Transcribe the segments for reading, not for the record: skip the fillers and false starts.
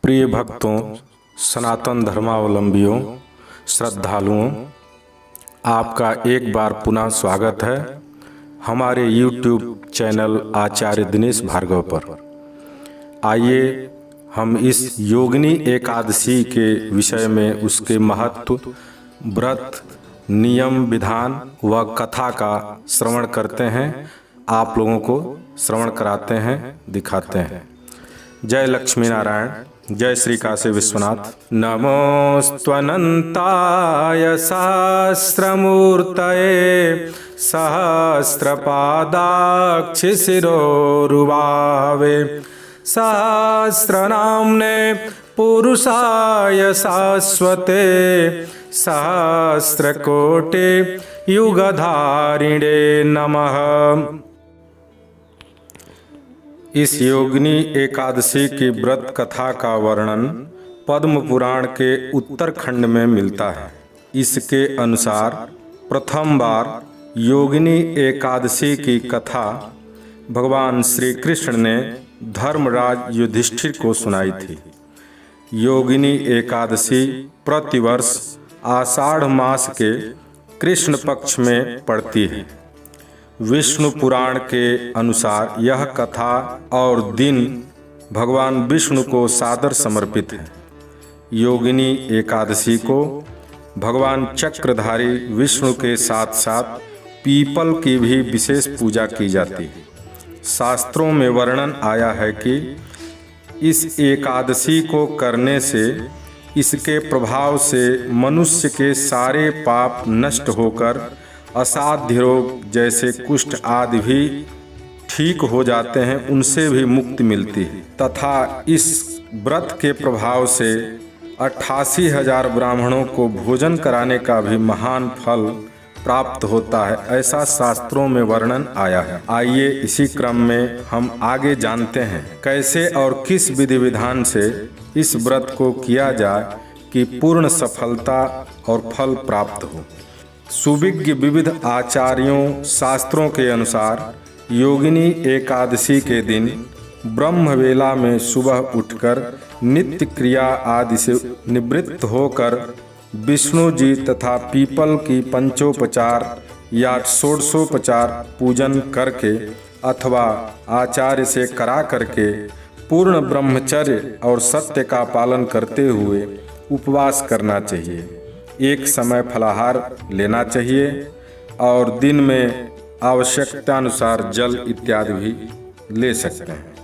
प्रिय भक्तों, सनातन धर्मावलंबियों, श्रद्धालुओं, आपका एक बार पुनः स्वागत है हमारे YouTube चैनल आचार्य दिनेश भार्गव पर। आइए हम इस योगिनी एकादशी के विषय में उसके महत्व, व्रत, नियम, विधान व कथा का श्रवण करते हैं, आप लोगों को श्रवण कराते हैं, दिखाते हैं। जय लक्ष्मी नारायण, जय श्री काशी विश्वनाथ। नमोस्त्वनंताय सहस्रमूर्तये सहस्रपादाक्ष शिरोरुबावे सहस्रनाम्ने पुरुषाय शाश्वते सहस्रकोटि युगधारिणे नमः। इस योगिनी एकादशी की व्रत कथा का वर्णन पद्म पुराण के उत्तरखंड में मिलता है। इसके अनुसार प्रथम बार योगिनी एकादशी की कथा भगवान श्री कृष्ण ने धर्मराज युधिष्ठिर को सुनाई थी। योगिनी एकादशी प्रतिवर्ष आषाढ़ मास के कृष्ण पक्ष में पड़ती है। विष्णु पुराण के अनुसार यह कथा और दिन भगवान विष्णु को सादर समर्पित है। योगिनी एकादशी को भगवान चक्रधारी विष्णु के साथ साथ पीपल की भी विशेष पूजा की जाती है। शास्त्रों में वर्णन आया है कि इस एकादशी को करने से इसके प्रभाव से मनुष्य के सारे पाप नष्ट होकर असाध्य रोग जैसे कुष्ठ आदि भी ठीक हो जाते हैं, उनसे भी मुक्ति मिलती है। तथा इस व्रत के प्रभाव से 88,000 ब्राह्मणों को भोजन कराने का भी महान फल प्राप्त होता है, ऐसा शास्त्रों में वर्णन आया है। आइए इसी क्रम में हम आगे जानते हैं कैसे और किस विधि विधान से इस व्रत को किया जाए कि पूर्ण सफलता और फल प्राप्त हो। सुविज्ञ विविध आचार्यों शास्त्रों के अनुसार योगिनी एकादशी के दिन ब्रह्मवेला में सुबह उठकर नित्य क्रिया आदि से निवृत्त होकर विष्णु जी तथा पीपल की पंचोपचार या षोडशोपचार पूजन करके अथवा आचार्य से करा करके पूर्ण ब्रह्मचर्य और सत्य का पालन करते हुए उपवास करना चाहिए। एक समय फलाहार लेना चाहिए और दिन में आवश्यकतानुसार जल इत्यादि भी ले सकते हैं,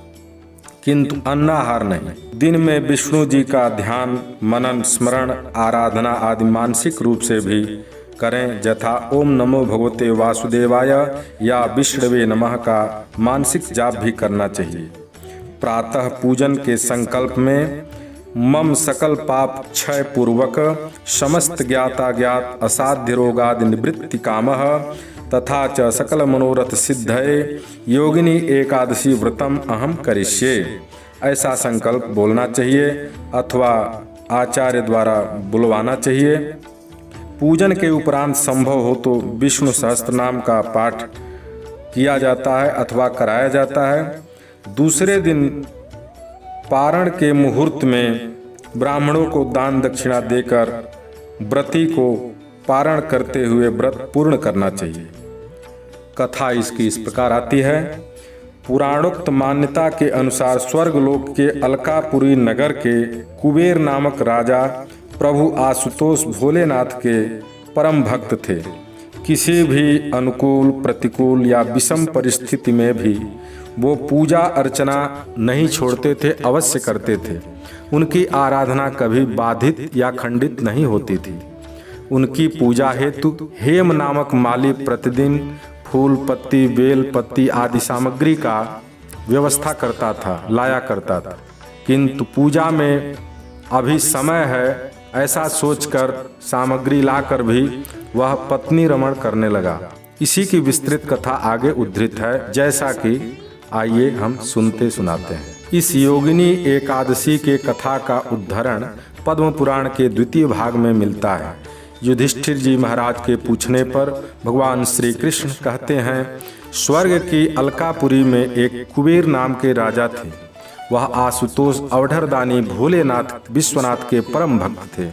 किंतु अन्नाहार नहीं। दिन में विष्णु जी का ध्यान, मनन, स्मरण, आराधना आदि मानसिक रूप से भी करें, यथा ओम नमो भगवते वासुदेवाय या विष्णवे नमः का मानसिक जाप भी करना चाहिए। प्रातः पूजन के संकल्प में मम सकल पाप क्षय पूर्वक समस्त ज्ञाता ज्ञात असाध्य रोगादि निवृत्ति कामः तथा च सकल मनोरथ सिद्धये योगिनी एकादशी व्रतम अहम करिष्ये, ऐसा संकल्प बोलना चाहिए अथवा आचार्य द्वारा बुलवाना चाहिए। पूजन के उपरांत संभव हो तो विष्णु सहस्त्रनाम का पाठ किया जाता है अथवा कराया जाता है। दूसरे दिन पारण के मुहूर्त में ब्राह्मणों को दान दक्षिणा देकर व्रती को पारण करते हुए व्रत पूर्ण करना चाहिए। कथा इसकी इस प्रकार आती है। पुराणोक्त मान्यता के अनुसार स्वर्गलोक के अलकापुरी नगर के कुबेर नामक राजा प्रभु आशुतोष भोलेनाथ के परम भक्त थे। किसी भी अनुकूल, प्रतिकूल या विषम परिस्थिति में भी वो पूजा अर्चना नहीं छोड़ते थे, अवश्य करते थे। उनकी आराधना कभी बाधित या खंडित नहीं होती थी। उनकी पूजा हेतु हेम नामक माली प्रतिदिन फूल पत्ती, बेल पत्ती आदि सामग्री का व्यवस्था करता था, लाया करता था। किंतु पूजा में अभी समय है ऐसा सोचकर सामग्री लाकर भी वह पत्नी रमण करने लगा। इसी की विस्तृत कथा आगे उद्धृत है, जैसा कि आइए हम सुनते सुनाते हैं। इस योगिनी एकादशी के कथा का उद्धरण पद्म पुराण के द्वितीय भाग में मिलता है। युधिष्ठिर जी महाराज के पूछने पर भगवान श्री कृष्ण कहते हैं, स्वर्ग की अलकापुरी में एक कुबेर नाम के राजा थे। वह आशुतोष अवढरदानी भोलेनाथ विश्वनाथ के परम भक्त थे।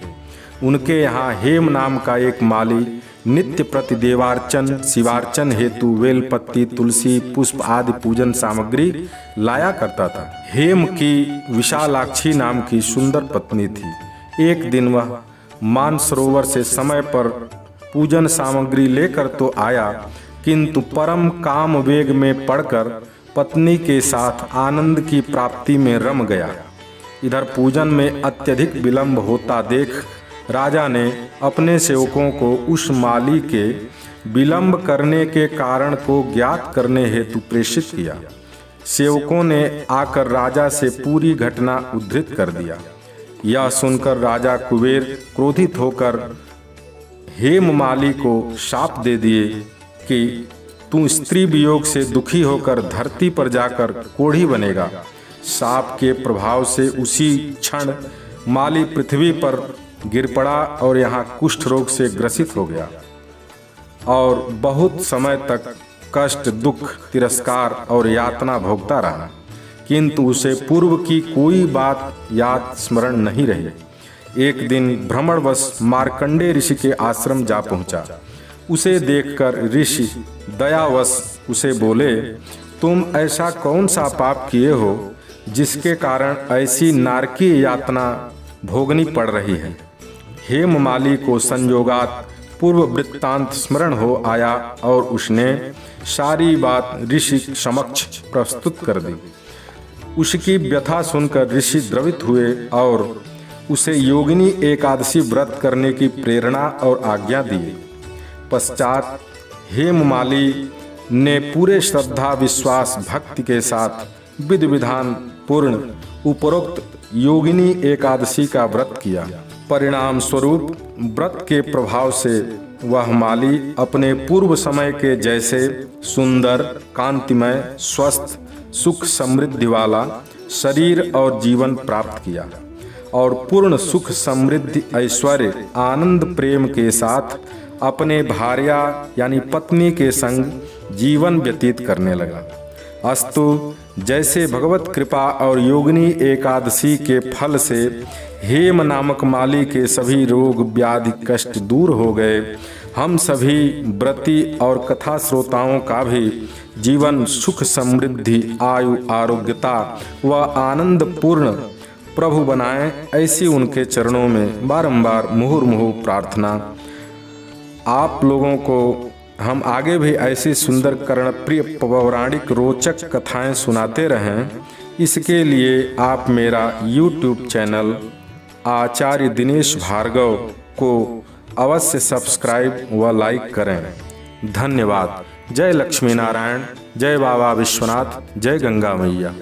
उनके यहाँ हेम नाम का एक माली नित्य प्रति देवार्चन शिवार्चन हेतु वेलपत्ती तुलसी पुष्प आदि पूजन सामग्री लाया करता था। हेम की विशालाक्षी नाम की सुंदर पत्नी थी। एक दिन वह मानसरोवर से समय पर पूजन सामग्री लेकर तो आया, किंतु परम काम वेग में पड़कर पत्नी के साथ आनंद की प्राप्ति में रम गया। इधर पूजन में अत्यधिक विलंब होता देख राजा ने अपने सेवकों को उस माली के विलंब करने के कारण को ज्ञात करने हेतु प्रेषित किया। सेवकों ने आकर राजा से पूरी घटना उद्धृत कर दिया। यह सुनकर राजा कुबेर क्रोधित होकर हेममाली को शाप दे दिए कि तू स्त्री वियोग से दुखी होकर धरती पर जाकर कोढ़ी बनेगा। शाप के प्रभाव से उसी क्षण माली पृथ्वी पर गिर पड़ा और यहाँ कुष्ठ रोग से ग्रसित हो गया और बहुत समय तक कष्ट दुख तिरस्कार और यातना भोगता रहा, किंतु उसे पूर्व की कोई बात याद स्मरण नहीं रही। एक दिन भ्रमणवश मार्कंडेय ऋषि के आश्रम जा पहुंचा। उसे देखकर ऋषि दयावश उसे बोले, तुम ऐसा कौन सा पाप किए हो जिसके कारण ऐसी नारकीय यातना भोगनी पड़ रही है। हेममाली को संयोगात पूर्व वृत्तांत स्मरण हो आया और उसने सारी बात ऋषि समक्ष प्रस्तुत कर दी। उसकी व्यथा सुनकर ऋषि द्रवित हुए और उसे योगिनी एकादशी व्रत करने की प्रेरणा और आज्ञा दी। पश्चात हेममाली ने पूरे श्रद्धा विश्वास भक्ति के साथ विधि विधान पूर्ण उपरोक्त योगिनी एकादशी का व्रत किया। परिणाम स्वरूप व्रत के प्रभाव से वह माली अपने पूर्व समय के जैसे सुंदर कांतिमय स्वस्थ सुख समृद्धि वाला शरीर और जीवन प्राप्त किया और पूर्ण सुख समृद्धि ऐश्वर्य आनंद प्रेम के साथ अपने भार्या यानी पत्नी के संग जीवन व्यतीत करने लगा। अस्तु जैसे भगवत कृपा और योगिनी एकादशी के फल से हेम नामक माली के सभी रोग व्याधि कष्ट दूर हो गए, हम सभी व्रती और कथा श्रोताओं का भी जीवन सुख समृद्धि आयु आरोग्यता व आनंद पूर्ण प्रभु बनाएं, ऐसी उनके चरणों में बारंबार मुहुर्मुहु प्रार्थना। आप लोगों को हम आगे भी ऐसी सुंदर कर्णप्रिय पौराणिक रोचक कथाएं सुनाते रहें, इसके लिए आप मेरा YouTube चैनल आचार्य दिनेश भार्गव को अवश्य सब्सक्राइब व लाइक करें। धन्यवाद। जय लक्ष्मी नारायण, जय बाबा विश्वनाथ, जय गंगा मैया।